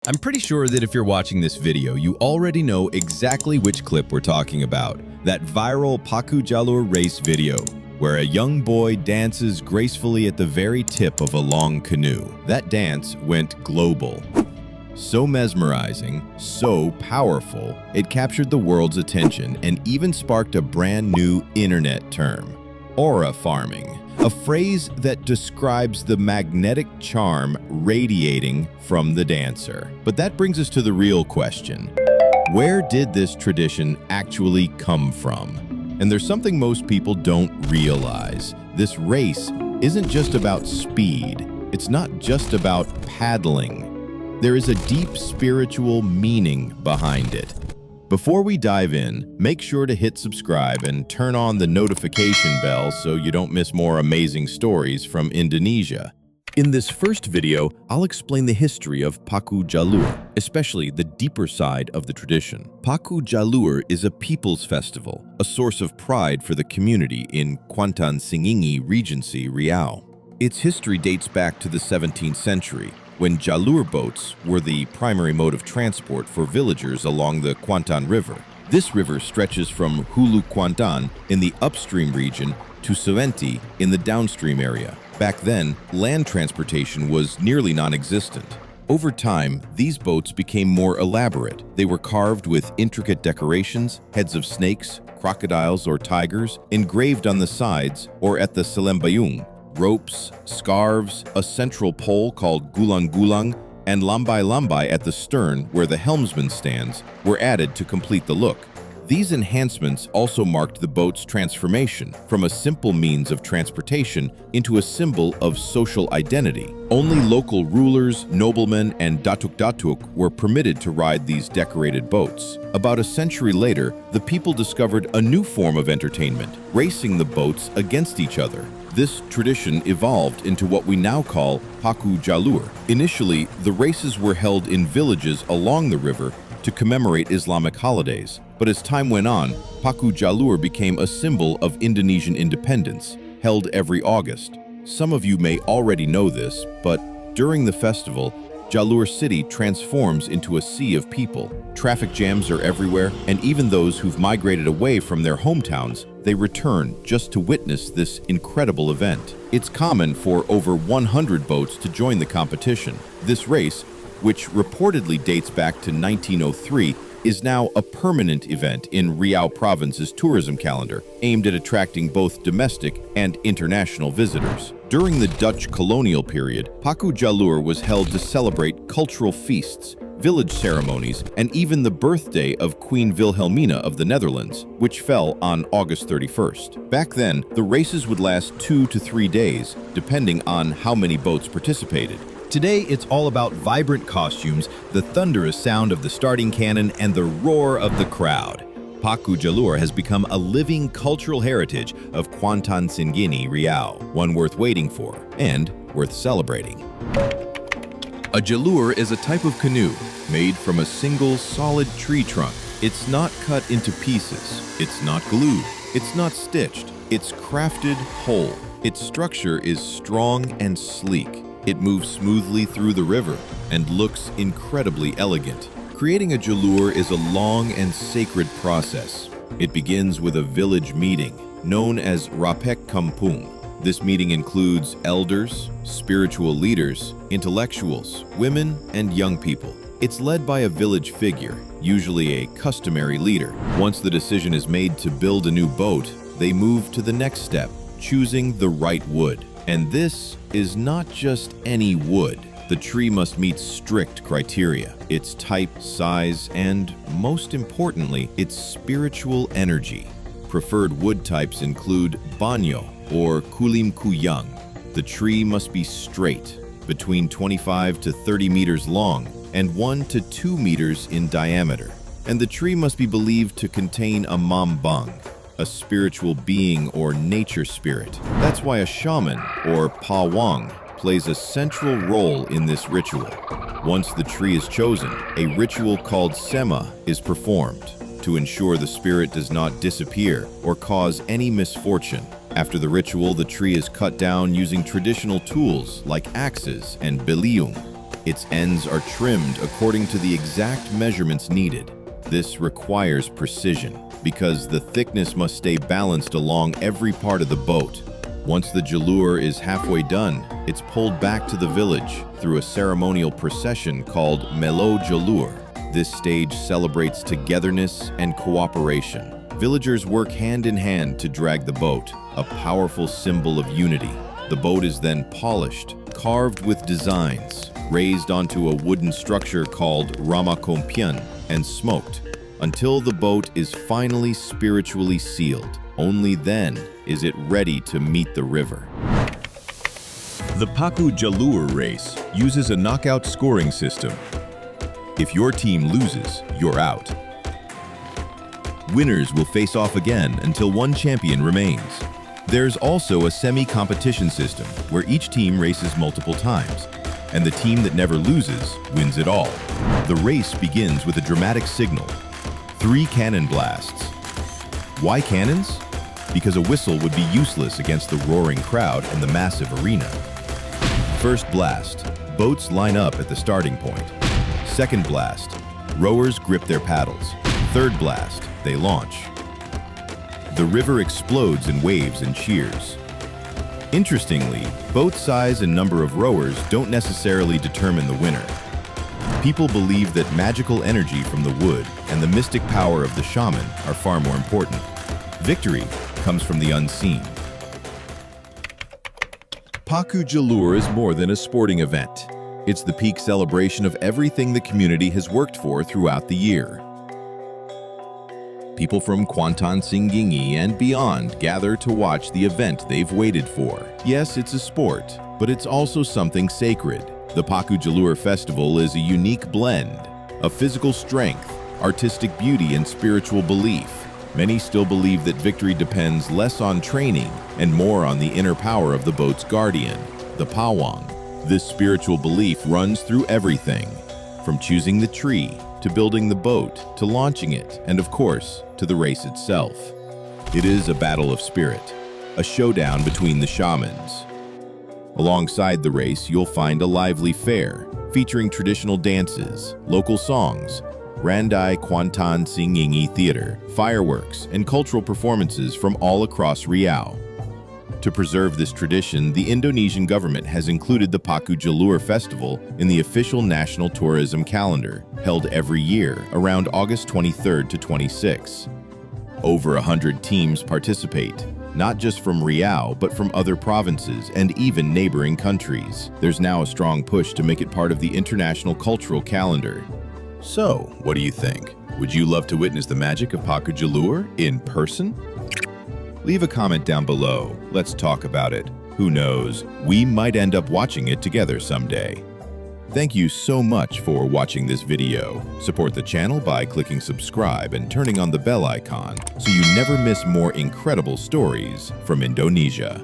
I'm pretty sure that if you're watching this video, you already know exactly which clip we're talking about. That viral Pacu Jalur race video, where a young boy dances gracefully at the very tip of a long canoe. That dance went global. So mesmerizing, so powerful, it captured the world's attention and even sparked a brand new internet term, aura farming. A phrase that describes the magnetic charm radiating from the dancer. But that brings us to the real question. Where did this tradition actually come from? And there's something most people don't realize. This race isn't just about speed. It's not just about paddling. There is a deep spiritual meaning behind it. Before we dive in, make sure to hit subscribe and turn on the notification bell so you don't miss more amazing stories from Indonesia. In this first video, I'll explain the history of Pacu Jalur, especially the deeper side of the tradition. Pacu Jalur is a people's festival, a source of pride for the community in Kuantan Singingi Regency, Riau. Its history dates back to the 17th century, when Jalur boats were the primary mode of transport for villagers along the Kuantan River. This river stretches from Hulu Kuantan in the upstream region to Sewenti in the downstream area. Back then, land transportation was nearly non-existent. Over time, these boats became more elaborate. They were carved with intricate decorations, heads of snakes, crocodiles, or tigers, engraved on the sides or at the selembayung. Ropes, scarves, a central pole called gulang-gulang, and lambai-lambai at the stern where the helmsman stands were added to complete the look. These enhancements also marked the boat's transformation from a simple means of transportation into a symbol of social identity. Only local rulers, noblemen, and datuk-datuk were permitted to ride these decorated boats. About a century later, the people discovered a new form of entertainment, racing the boats against each other. This tradition evolved into what we now call Pacu Jalur. Initially, the races were held in villages along the river to commemorate Islamic holidays. But as time went on, Pacu Jalur became a symbol of Indonesian independence, held every August. Some of you may already know this, but during the festival, Jalur City transforms into a sea of people. Traffic jams are everywhere, and even those who've migrated away from their hometowns, they return just to witness this incredible event. It's common for over 100 boats to join the competition. This race, which reportedly dates back to 1903, is now a permanent event in Riau province's tourism calendar, aimed at attracting both domestic and international visitors. During the Dutch colonial period, Pacu Jalur was held to celebrate cultural feasts, village ceremonies, and even the birthday of Queen Wilhelmina of the Netherlands, which fell on August 31st. Back then, the races would last 2 to 3 days, depending on how many boats participated. Today, it's all about vibrant costumes, the thunderous sound of the starting cannon, and the roar of the crowd. Pacu Jalur has become a living cultural heritage of Kuantan Singingi, Riau, one worth waiting for and worth celebrating. A jalur is a type of canoe made from a single solid tree trunk. It's not cut into pieces. It's not glued. It's not stitched. It's crafted whole. Its structure is strong and sleek. It moves smoothly through the river and looks incredibly elegant. Creating a jalur is a long and sacred process. It begins with a village meeting, known as Rapek Kampung. This meeting includes elders, spiritual leaders, intellectuals, women, and young people. It's led by a village figure, usually a customary leader. Once the decision is made to build a new boat, they move to the next step, choosing the right wood. And this is not just any wood. The tree must meet strict criteria: its type, size, and, most importantly, its spiritual energy. Preferred wood types include banyo or kulim kuyang. The tree must be straight, between 25 to 30 meters long, and 1 to 2 meters in diameter. And the tree must be believed to contain a mambang, a spiritual being or nature spirit. That's why a shaman, or pawang, plays a central role in this ritual. Once the tree is chosen, a ritual called sema is performed to ensure the spirit does not disappear or cause any misfortune. After the ritual, the tree is cut down using traditional tools like axes and beliung. Its ends are trimmed according to the exact measurements needed. This requires precision, because the thickness must stay balanced along every part of the boat. Once the jalur is halfway done, it's pulled back to the village through a ceremonial procession called Melo Jalur. This stage celebrates togetherness and cooperation. Villagers work hand in hand to drag the boat, a powerful symbol of unity. The boat is then polished, carved with designs, raised onto a wooden structure called ramakompian, and smoked, until the boat is finally spiritually sealed. Only then is it ready to meet the river. The Pacu Jalur race uses a knockout scoring system. If your team loses, you're out. Winners will face off again until one champion remains. There's also a semi-competition system where each team races multiple times, and the team that never loses wins it all. The race begins with a dramatic signal: 3 cannon blasts. Why cannons? Because a whistle would be useless against the roaring crowd and the massive arena. First blast, boats line up at the starting point. Second blast, rowers grip their paddles. Third blast, they launch. The river explodes in waves and cheers. Interestingly, boat size and number of rowers don't necessarily determine the winner. People believe that magical energy from the wood and the mystic power of the shaman are far more important. Victory comes from the unseen. Pacu Jalur is more than a sporting event. It's the peak celebration of everything the community has worked for throughout the year. People from Kuantan Singingi and beyond gather to watch the event they've waited for. Yes, it's a sport, but it's also something sacred. The Pacu Jalur Festival is a unique blend of physical strength, artistic beauty, and spiritual belief. Many still believe that victory depends less on training and more on the inner power of the boat's guardian, the pawang. This spiritual belief runs through everything, from choosing the tree, to building the boat, to launching it, and of course, to the race itself. It is a battle of spirit, a showdown between the shamans. Alongside the race, you'll find a lively fair, featuring traditional dances, local songs, Randai Kuantan Singingi theater, fireworks, and cultural performances from all across Riau. To preserve this tradition, the Indonesian government has included the Pacu Jalur Festival in the official national tourism calendar, held every year around August 23rd to 26. Over 100 teams participate, not just from Riau, but from other provinces and even neighboring countries. There's now a strong push to make it part of the international cultural calendar. So, what do you think? Would you love to witness the magic of Pacu Jalur in person? Leave a comment down below. Let's talk about it. Who knows, we might end up watching it together someday. Thank you so much for watching this video. Support the channel by clicking subscribe and turning on the bell icon so you never miss more incredible stories from Indonesia.